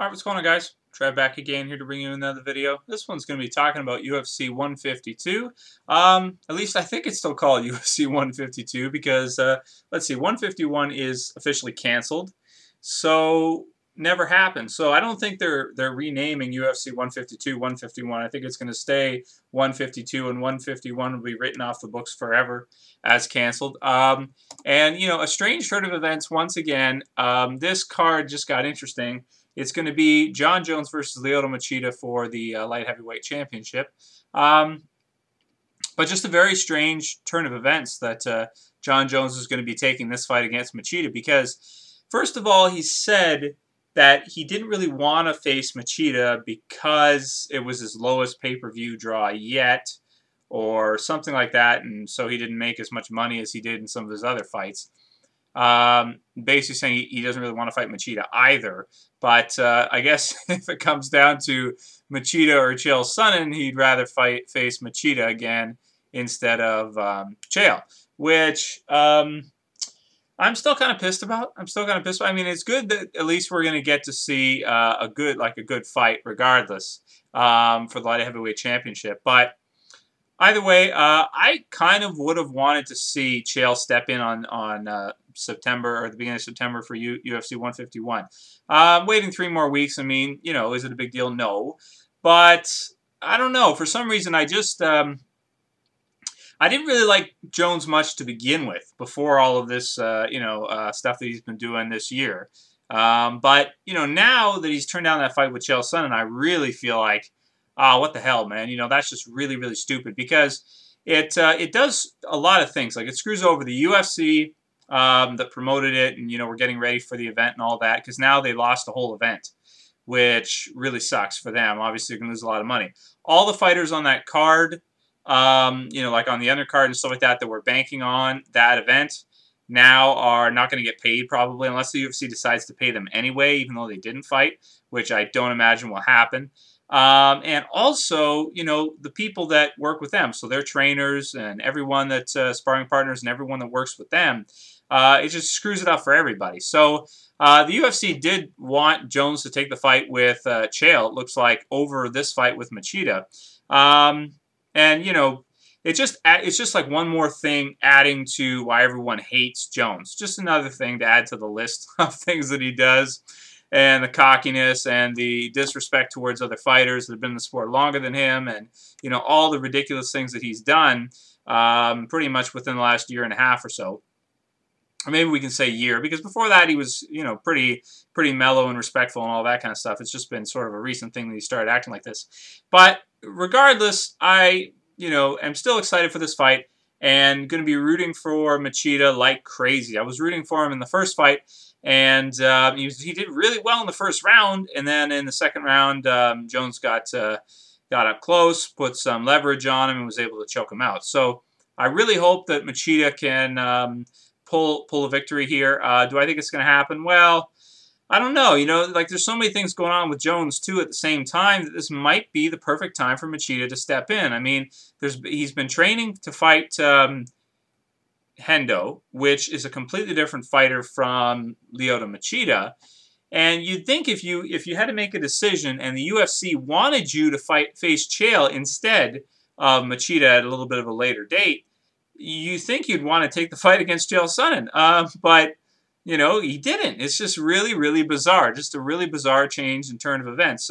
Alright, what's going on, guys? Trev back again here to bring you another video. This one's going to be talking about UFC 152. At least I think it's still called UFC 152 because, let's see, 151 is officially canceled. So, never happened. So, I don't think they're renaming UFC 152 151. I think it's going to stay 152, and 151 will be written off the books forever as canceled. And, you know, a strange turn of events once again. This card just got interesting. It's going to be Jon Jones versus Lyoto Machida for the light heavyweight championship. But just a very strange turn of events that Jon Jones is going to be taking this fight against Machida because, first of all, he said that he didn't really want to face Machida because it was his lowest pay-per-view draw yet or something like that, and so he didn't make as much money as he did in some of his other fights. Basically saying he doesn't really want to fight Machida either. But I guess if it comes down to Machida or Chael Sonnen, he'd rather face Machida again instead of Chael, which I'm still kind of pissed about. I mean, it's good that at least we're going to get to see a good fight regardless for the light heavyweight championship. But either way, I kind of would have wanted to see Chael step in on September or the beginning of September for UFC 151. Waiting 3 more weeks, I mean, you know, is it a big deal? No. But I don't know. For some reason, I just I didn't really like Jones much to begin with before all of this, stuff that he's been doing this year. But, you know, now that he's turned down that fight with Chael Sonnen, I really feel like, what the hell, man? You know, that's just really, really stupid because it does a lot of things. Like, it screws over the UFC that promoted it, and, you know, we're getting ready for the event and all that because now they lost the whole event, which really sucks for them. Obviously, they're going to lose a lot of money. All the fighters on that card, you know, like on the undercard and stuff like that were banking on that event now are not going to get paid probably unless the UFC decides to pay them anyway, even though they didn't fight, which I don't imagine will happen. And also, you know, the people that work with them, so their trainers and everyone that's sparring partners and everyone that works with them, it just screws it up for everybody. So the UFC did want Jones to take the fight with Chael, it looks like, over this fight with Machida. And, you know, it's just like one more thing adding to why everyone hates Jones. Just another thing to add to the list of things that he does. And the cockiness and the disrespect towards other fighters that have been in the sport longer than him, and, you know, all the ridiculous things that he's done pretty much within the last year and a half or so. Or maybe we can say year, because before that he was, you know, pretty mellow and respectful and all that kind of stuff. It's just been sort of a recent thing that he started acting like this. But regardless, I, you know, am still excited for this fight and going to be rooting for Machida like crazy. I was rooting for him in the first fight. And he did really well in the first round, and then in the second round, Jones got up close, put some leverage on him, and was able to choke him out. So I really hope that Machida can pull a victory here. Do I think it's going to happen? Well, I don't know. You know, like, there's so many things going on with Jones too at the same time that this might be the perfect time for Machida to step in. I mean, he's been training to fight Hendo, which is a completely different fighter from Lyoto Machida. And you'd think if you had to make a decision and the UFC wanted you to face Chael instead of Machida at a little bit of a later date, you think you'd want to take the fight against Chael Sonnen. But, you know, he didn't. It's just really, really bizarre. Just a really bizarre change and turn of events.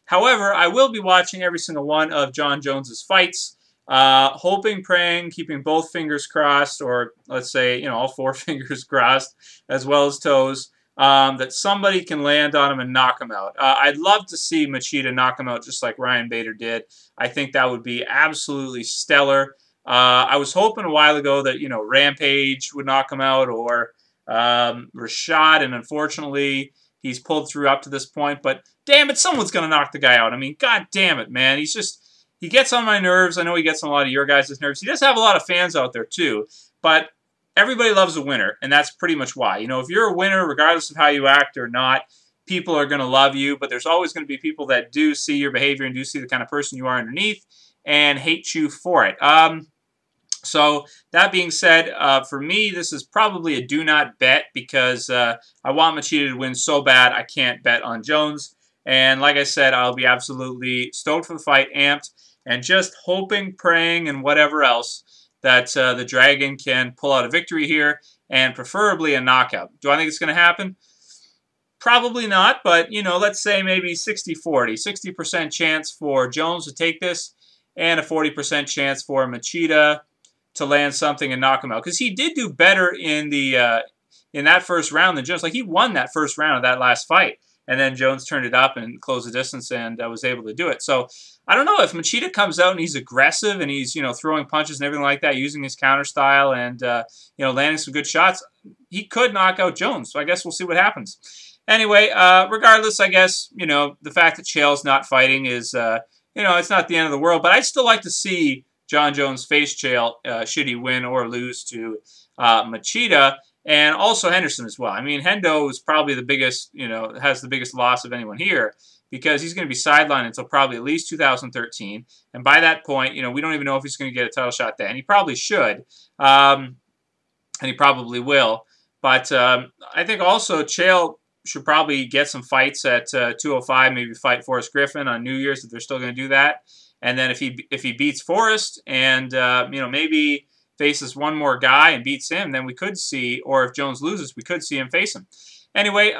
However, I will be watching every single one of Jon Jones's fights. Hoping, praying, keeping both fingers crossed, or let's say, you know, all 4 fingers crossed, as well as toes, that somebody can land on him and knock him out. I'd love to see Machida knock him out just like Ryan Bader did. I think that would be absolutely stellar. I was hoping a while ago that, you know, Rampage would knock him out, or Rashad, and unfortunately he's pulled through up to this point, but damn it, someone's going to knock the guy out. I mean, god damn it, man. He gets on my nerves. I know he gets on a lot of your guys' nerves. He does have a lot of fans out there, too. But everybody loves a winner, and that's pretty much why. You know, if you're a winner, regardless of how you act or not, people are going to love you. But there's always going to be people that do see your behavior and do see the kind of person you are underneath and hate you for it. So that being said, for me, this is probably a do not bet because I want Machida to win so bad I can't bet on Jones. And like I said, I'll be absolutely stoked for the fight, amped, and just hoping, praying, and whatever else that the Dragon can pull out a victory here, and preferably a knockout. Do I think it's going to happen? Probably not, but, you know, let's say maybe 60-40. 60% chance for Jones to take this, and a 40% chance for Machida to land something and knock him out. Because he did do better in that first round than Jones. Like, he won that first round of that last fight. And then Jones turned it up and closed the distance and was able to do it. So, I don't know, if Machida comes out and he's aggressive and he's, you know, throwing punches and everything like that, using his counter style and, you know, landing some good shots, he could knock out Jones. So I guess we'll see what happens. Anyway, regardless, I guess, you know, the fact that Chael's not fighting is, you know, it's not the end of the world. But I'd still like to see Jon Jones face Chael, should he win or lose to Machida, and also Henderson as well. I mean, Hendo is probably the biggest, you know, has the biggest loss of anyone here because he's going to be sidelined until probably at least 2013. And by that point, you know, we don't even know if he's going to get a title shot then. He probably should, and he probably will. But I think also Chael should probably get some fights at 205, maybe fight Forrest Griffin on New Year's if they're still going to do that. And then if he beats Forrest and, you know, maybe faces one more guy and beats him, then we could see, or if Jones loses, we could see him face him. Anyway,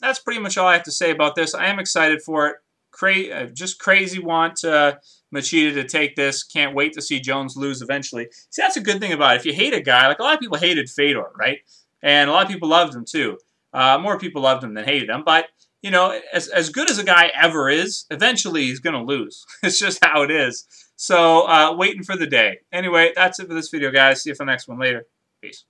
that's pretty much all I have to say about this. I am excited for it. Just crazy want Machida to take this. Can't wait to see Jones lose eventually. See, that's a good thing about it. If you hate a guy, like a lot of people hated Fedor, right? And a lot of people loved him too. More people loved him than hated him. But, you know, as good as a guy ever is, eventually he's going to lose. It's just how it is. So, waiting for the day. Anyway, that's it for this video, guys. See you for the next one later. Peace.